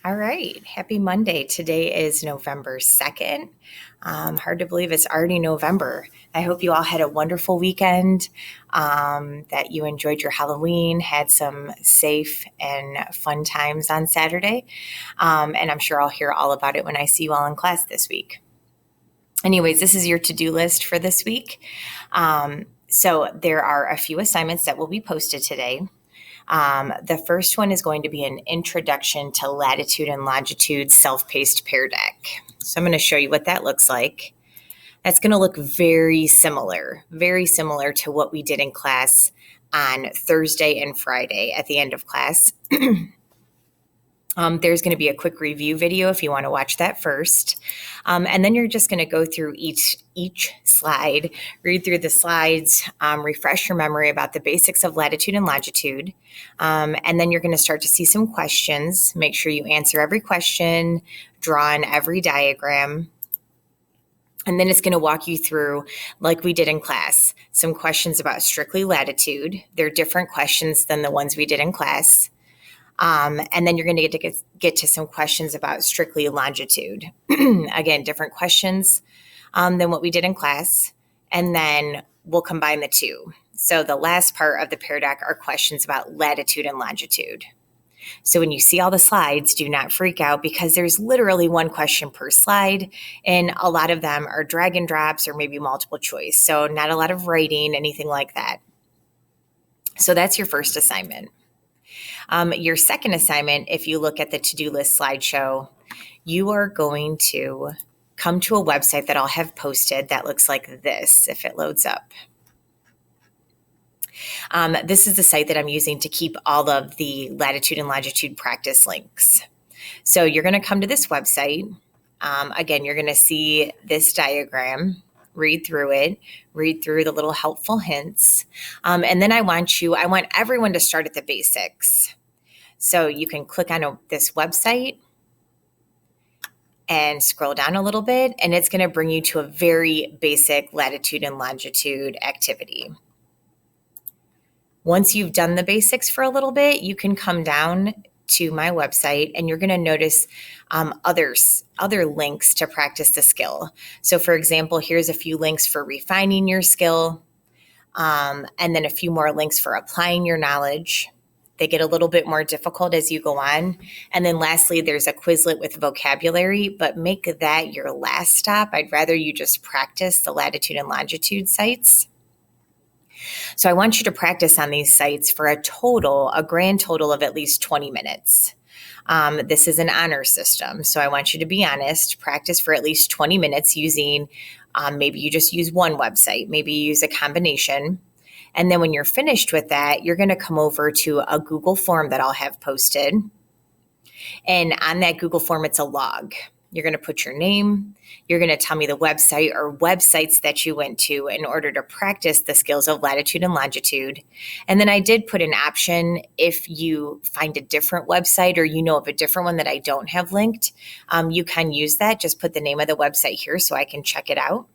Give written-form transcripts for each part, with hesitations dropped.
All right. Happy Monday. Today is November 2nd. Hard to believe it's already November. I hope you all had a wonderful weekend, that you enjoyed your Halloween, had some safe and fun times on Saturday. And I'm sure I'll hear all about it when I see you all in class this week. Anyways, this is your to-do list for this week. So there are a few assignments that will be posted today. The first one is going to be an introduction to latitude and longitude self-paced Pear Deck. So I'm going to show you what that looks like. That's going to look very similar to what we did in class on Thursday and Friday at the end of class. There's going to be a quick review video if you want to watch that first. And then you're just going to go through each slide, read through the slides, refresh your memory about the basics of latitude and longitude. And then you're going to start to see some questions. Make sure you answer every question, draw on every diagram. And then it's going to walk you through, like we did in class, some questions about strictly latitude. They're different questions than the ones we did in class. And then you're going to get to some questions about strictly longitude. Again, different questions than what we did in class. And then we'll combine the two. So the last part of the Pear Deck are questions about latitude and longitude. So when you see all the slides, do not freak out because there's literally one question per slide. And a lot of them are drag and drops or maybe multiple choice. So not a lot of writing, anything like that. So that's your first assignment. Your second assignment, if you look at the to-do list slideshow, you are going to come to a website that I'll have posted that looks like this if it loads up. This is the site that I'm using to keep all of the latitude and longitude practice links. So you're going to come to this website. Again, you're going to see this diagram. Read through it, read through the little helpful hints. And then I want everyone to start at the basics. So you can click on this website and scroll down a little bit, and it's going to bring you to a very basic latitude and longitude activity. Once you've done the basics for a little bit, you can come down to my website and you're going to notice other links to practice the skill. So for example, here's a few links for refining your skill, and then a few more links for applying your knowledge. They get a little bit more difficult as you go on. And then lastly, there's a Quizlet with vocabulary, but make that your last stop. I'd rather you just practice the latitude and longitude sites. So I want you to practice on these sites for a grand total of at least 20 minutes. This is an honor system, so I want you to be honest, practice for at least 20 minutes using, maybe you just use one website, maybe you use a combination. And then when you're finished with that, you're going to come over to a Google form that I'll have posted. And on that Google form, it's a log. You're going to put your name. You're going to tell me the website or websites that you went to in order to practice the skills of latitude and longitude. And then I did put an option if you find a different website or you know of a different one that I don't have linked, you can use that. Just put the name of the website here so I can check it out.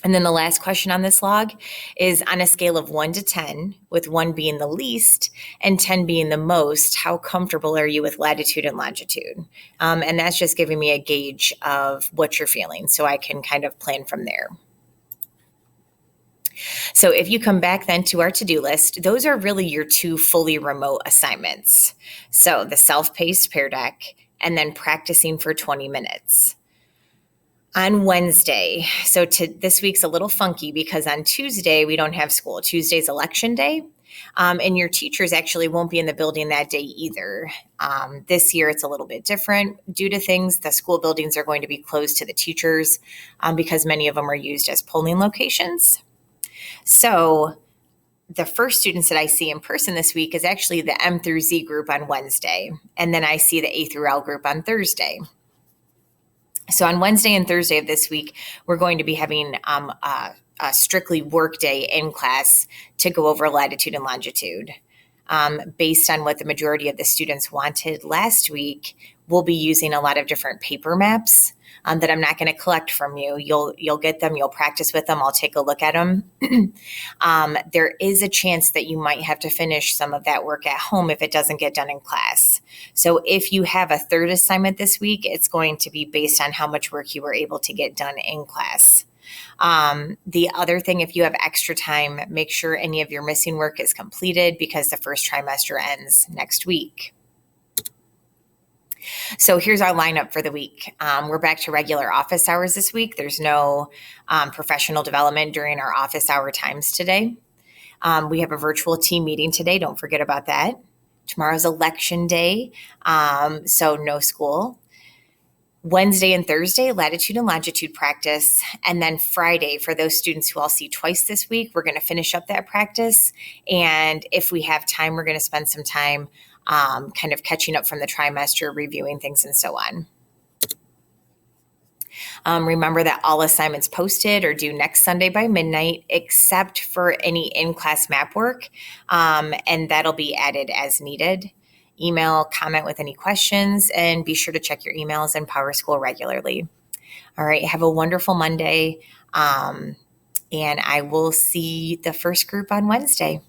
And then the last question on this log is on a scale of 1 to 10, with 1 being the least and 10 being the most, how comfortable are you with latitude and longitude? And that's just giving me a gauge of what you're feeling so I can kind of plan from there. So if you come back then to our to-do list, those are really your two fully remote assignments. So the self-paced Pear Deck and then practicing for 20 minutes. On Wednesday, so this week's a little funky because on Tuesday, we don't have school. Tuesday's election day, and your teachers actually won't be in the building that day either. This year, it's a little bit different due to things. The school buildings are going to be closed to the teachers because many of them are used as polling locations. So the first students that I see in person this week is actually the M through Z group on Wednesday, and then I see the A through L group on Thursday. So on Wednesday and Thursday of this week, we're going to be having a strictly work day in class to go over latitude and longitude. based on what the majority of the students wanted last week, we'll be using a lot of different paper maps that I'm not going to collect from you. You'll get them. You'll practice with them. I'll take a look at them. There is a chance that you might have to finish some of that work at home if it doesn't get done in class. So if you have a third assignment this week, it's going to be based on how much work you were able to get done in class. The other thing, if you have extra time, make sure any of your missing work is completed because the first trimester ends next week. So here's our lineup for the week. We're back to regular office hours this week. There's no professional development during our office hour times today. We have a virtual team meeting today. Don't forget about that. Tomorrow's election day, so no school. Wednesday and Thursday, latitude and longitude practice. And then Friday, for those students who I'll see twice this week, we're going to finish up that practice. And if we have time, we're going to spend some time kind of catching up from the trimester, reviewing things and so on. Remember that all assignments posted are due next Sunday by midnight, except for any in-class map work, and that'll be added as needed. Email, comment with any questions, and be sure to check your emails in PowerSchool regularly. All right, have a wonderful Monday, and I will see the first group on Wednesday.